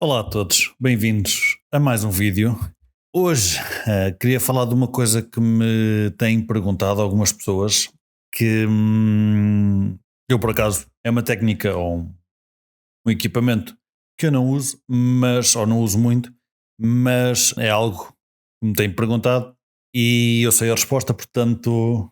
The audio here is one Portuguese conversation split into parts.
Olá a todos, bem-vindos a mais um vídeo. Hoje queria falar de uma coisa que me têm perguntado algumas pessoas, que eu por acaso é uma técnica ou um equipamento que eu não uso, ou não uso muito, mas é algo que me têm perguntado e eu sei a resposta, portanto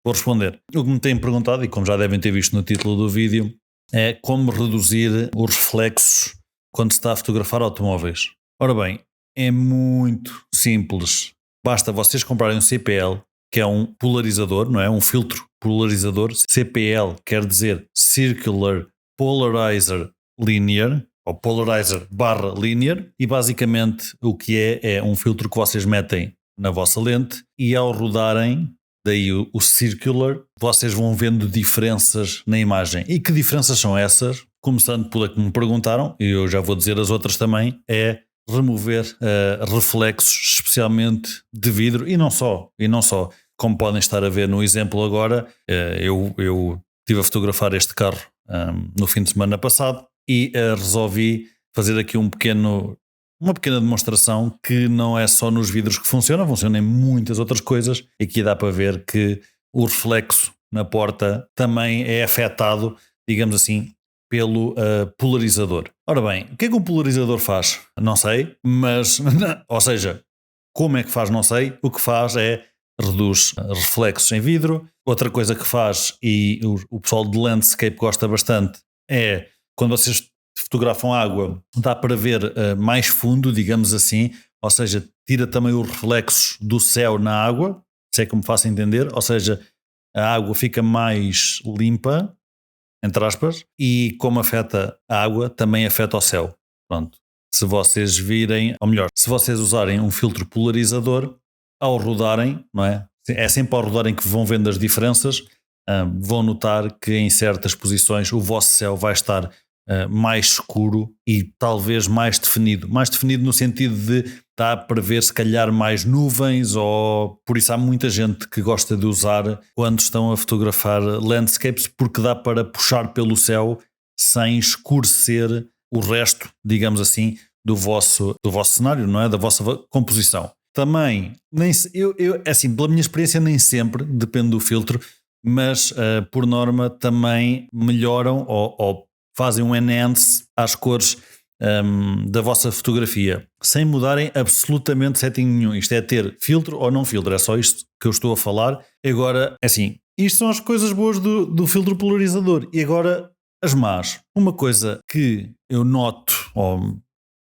vou responder. O que me têm perguntado, e como já devem ter visto no título do vídeo, é como reduzir os reflexos quando se está a fotografar automóveis. Ora bem, é muito simples. Basta vocês comprarem um CPL, que é um polarizador, não é? Um filtro polarizador. CPL quer dizer Circular Polarizer Linear, ou Polarizer barra Linear, e basicamente o que é um filtro que vocês metem na vossa lente e ao rodarem, daí o circular, vocês vão vendo diferenças na imagem. E que diferenças são essas? Começando pela que me perguntaram, e eu já vou dizer as outras também, é remover reflexos, especialmente de vidro, e não só. Como podem estar a ver no exemplo agora, eu estive a fotografar este carro no fim de semana passado e resolvi fazer aqui uma pequena demonstração que não é só nos vidros que funciona em muitas outras coisas. E aqui dá para ver que o reflexo na porta também é afetado, digamos assim, pelo polarizador. Ora bem, o que é que um polarizador faz? Não sei, mas, ou seja, como é que faz? Não sei. O que faz é reduz reflexos em vidro. Outra coisa que faz, e o pessoal de landscape gosta bastante, é quando vocês fotografam água, dá para ver mais fundo, digamos assim, ou seja, tira também os reflexos do céu na água, se é que me faço entender, ou seja, a água fica mais limpa, entre aspas, e como afeta a água, também afeta o céu. Pronto. Se vocês virem, ou melhor, se vocês usarem um filtro polarizador, ao rodarem, não é? É sempre ao rodarem que vão vendo as diferenças, vão notar que em certas posições o vosso céu vai estar mais escuro e talvez mais definido. Mais definido no sentido de estar para ver se calhar mais nuvens, ou por isso há muita gente que gosta de usar quando estão a fotografar landscapes, porque dá para puxar pelo céu sem escurecer o resto, digamos assim, do vosso cenário, não é? Da vossa composição. Também, assim, pela minha experiência, nem sempre, depende do filtro, mas por norma também melhoram ou fazem um enhance às cores da vossa fotografia, sem mudarem absolutamente setting nenhum. Isto é ter filtro ou não filtro, é só isto que eu estou a falar. Agora, assim, isto são as coisas boas do filtro polarizador. E agora, as más. Uma coisa que eu noto, ou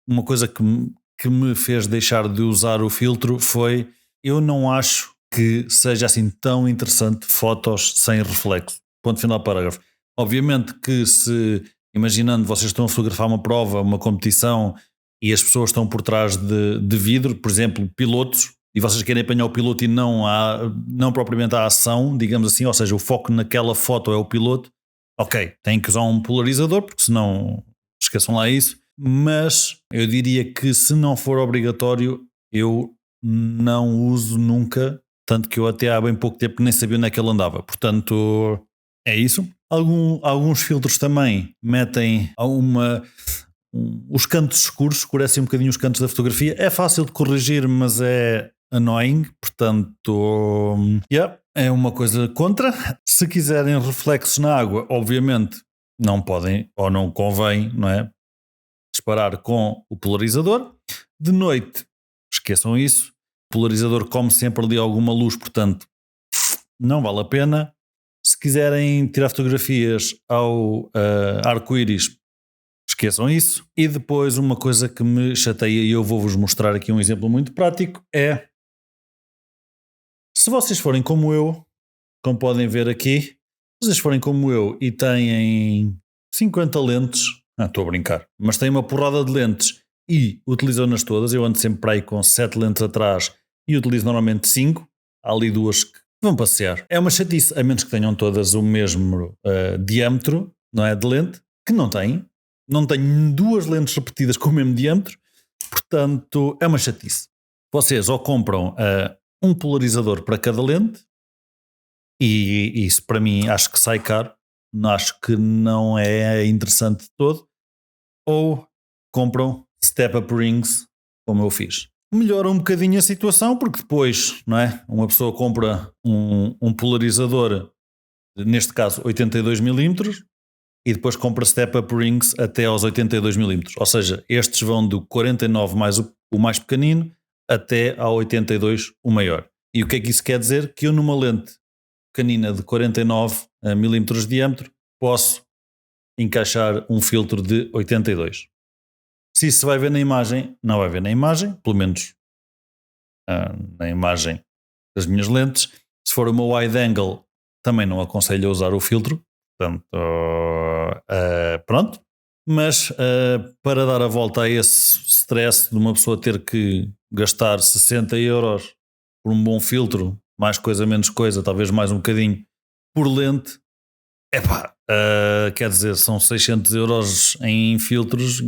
uma coisa que me fez deixar de usar o filtro foi, eu não acho que seja assim tão interessante fotos sem reflexo. Ponto final, parágrafo. Obviamente que se, imaginando, vocês estão a fotografar uma prova, uma competição, e as pessoas estão por trás de vidro, por exemplo, pilotos, e vocês querem apanhar o piloto e não propriamente a ação, digamos assim, ou seja, o foco naquela foto é o piloto, ok, têm que usar um polarizador, porque senão esqueçam lá isso. Mas eu diria que se não for obrigatório, eu não uso nunca, tanto que eu até há bem pouco tempo nem sabia onde é que ele andava. Portanto, é isso. Alguns filtros também metem os cantos escuros, escurecem um bocadinho os cantos da fotografia. É fácil de corrigir, mas é annoying. Portanto, é uma coisa contra. Se quiserem reflexos na água, obviamente não podem ou não convém, não é? Disparar com o polarizador. De noite, esqueçam isso. O polarizador come sempre ali alguma luz, portanto, não vale a pena. Se quiserem tirar fotografias ao arco-íris, esqueçam isso. E depois uma coisa que me chateia, e eu vou-vos mostrar aqui um exemplo muito prático, é, se vocês forem como eu, como podem ver aqui, se vocês forem como eu e têm 50 lentes, estou a brincar, mas têm uma porrada de lentes e utilizam-nas todas, eu ando sempre para aí com 7 lentes atrás e utilizo normalmente 5, há ali duas que vão passear. É uma chatice, a menos que tenham todas o mesmo diâmetro, não é, de lente, que não têm. Não tenho duas lentes repetidas com o mesmo diâmetro, portanto é uma chatice. Vocês ou compram um polarizador para cada lente, e isso para mim acho que sai caro, acho que não é interessante de todo, ou compram step-up rings, como eu fiz. Melhora um bocadinho a situação, porque depois, não é? Uma pessoa compra um polarizador, neste caso 82mm, e depois compra step-up rings até aos 82mm. Ou seja, estes vão do 49 mais o mais pequenino até ao 82 o maior. E o que é que isso quer dizer? Que eu numa lente pequenina de 49mm de diâmetro posso encaixar um filtro de 82. Se isso se vai ver na imagem, não vai ver na imagem, pelo menos na imagem das minhas lentes. Se for uma wide angle, também não aconselho a usar o filtro. Portanto, pronto. Mas para dar a volta a esse stress de uma pessoa ter que gastar 60€ por um bom filtro, mais coisa, menos coisa, talvez mais um bocadinho, por lente, quer dizer, são 600€ em filtros.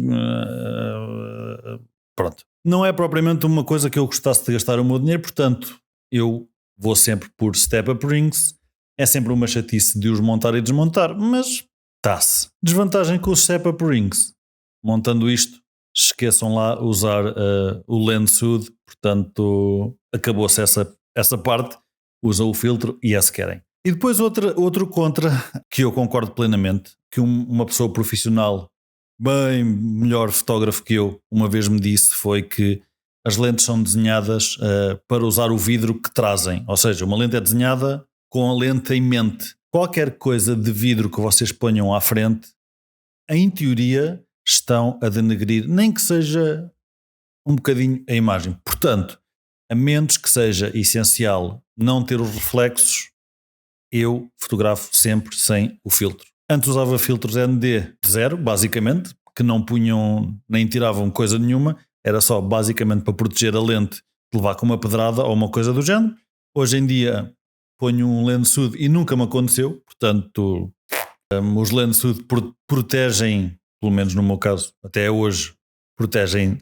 Pronto. Não é propriamente uma coisa que eu gostasse de gastar o meu dinheiro, portanto, eu vou sempre por step-up rings. É sempre uma chatice de os montar e desmontar, mas está-se. Desvantagem com os step-up rings. Montando isto, esqueçam lá usar o lens hood, portanto, acabou-se essa parte. Usam o filtro e é se querem. E depois outro contra, que eu concordo plenamente, que uma pessoa profissional, bem melhor fotógrafo que eu, uma vez me disse, foi que as lentes são desenhadas para usar o vidro que trazem. Ou seja, uma lente é desenhada com a lente em mente. Qualquer coisa de vidro que vocês ponham à frente, em teoria, estão a denegrir, nem que seja um bocadinho a imagem. Portanto, a menos que seja essencial não ter os reflexos, eu fotografo sempre sem o filtro. Antes usava filtros ND 0, basicamente, que não punham nem tiravam coisa nenhuma, era só basicamente para proteger a lente de levar com uma pedrada ou uma coisa do género. Hoje em dia ponho um lens hood e nunca me aconteceu, portanto os lens hood protegem, pelo menos no meu caso, até hoje, protegem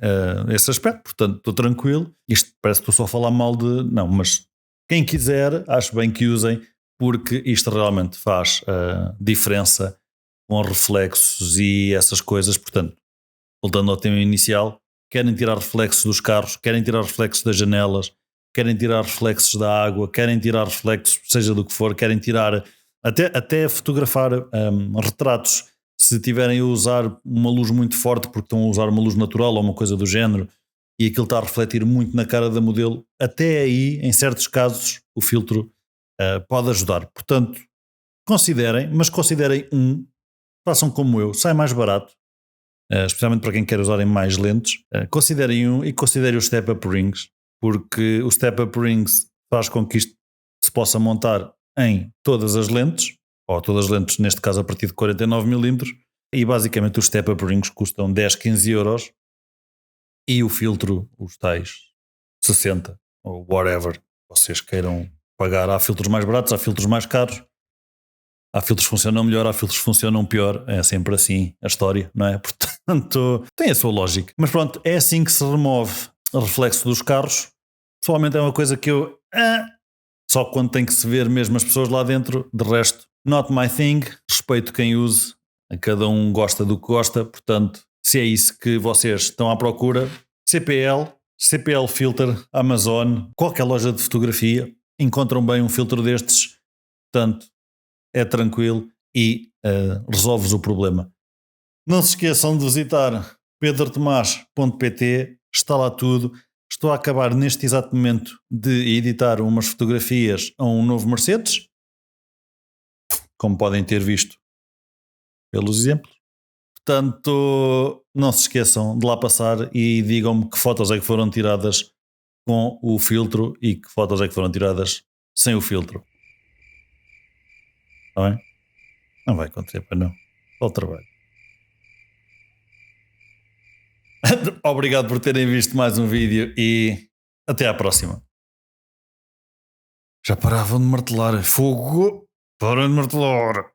esse aspecto, portanto estou tranquilo. Isto parece que estou só a falar mal de... Não, mas quem quiser, acho bem que usem, porque isto realmente faz diferença com reflexos e essas coisas. Portanto, voltando ao tema inicial, querem tirar reflexos dos carros, querem tirar reflexos das janelas, querem tirar reflexos da água, querem tirar reflexos, seja do que for, querem tirar, até fotografar retratos, se tiverem a usar uma luz muito forte porque estão a usar uma luz natural ou uma coisa do género e aquilo está a refletir muito na cara da modelo, até aí, em certos casos, o filtro pode ajudar. Portanto, considerem, mas considerem façam como eu, sai mais barato, especialmente para quem quer usarem mais lentes, considerem e considerem os step-up rings, porque o step-up rings faz com que isto se possa montar em todas as lentes, ou todas as lentes, neste caso a partir de 49mm, e basicamente os step-up rings custam 10, 15€ e o filtro, os tais 60 ou whatever vocês queiram pagar. Há filtros mais baratos, há filtros mais caros, há filtros que funcionam melhor, há filtros que funcionam pior, é sempre assim a história, não é? Portanto, tem a sua lógica. Mas pronto, é assim que se remove o reflexo dos carros. Pessoalmente é uma coisa que eu... só quando tem que se ver mesmo as pessoas lá dentro, de resto, not my thing. Respeito quem use, cada um gosta do que gosta, portanto, se é isso que vocês estão à procura, CPL Filter, Amazon, qualquer loja de fotografia, encontram bem um filtro destes, portanto, é tranquilo e resolve-vos o problema. Não se esqueçam de visitar pedrotomás.pt, está lá tudo. Estou a acabar neste exato momento de editar umas fotografias a um novo Mercedes, como podem ter visto pelos exemplos. Portanto, não se esqueçam de lá passar e digam-me que fotos é que foram tiradas com o filtro e que fotos é que foram tiradas sem o filtro. Está bem? Não vai acontecer, para não. Só o trabalho. Obrigado por terem visto mais um vídeo e até à próxima. Já paravam de martelar. Fogo! Parem de martelar!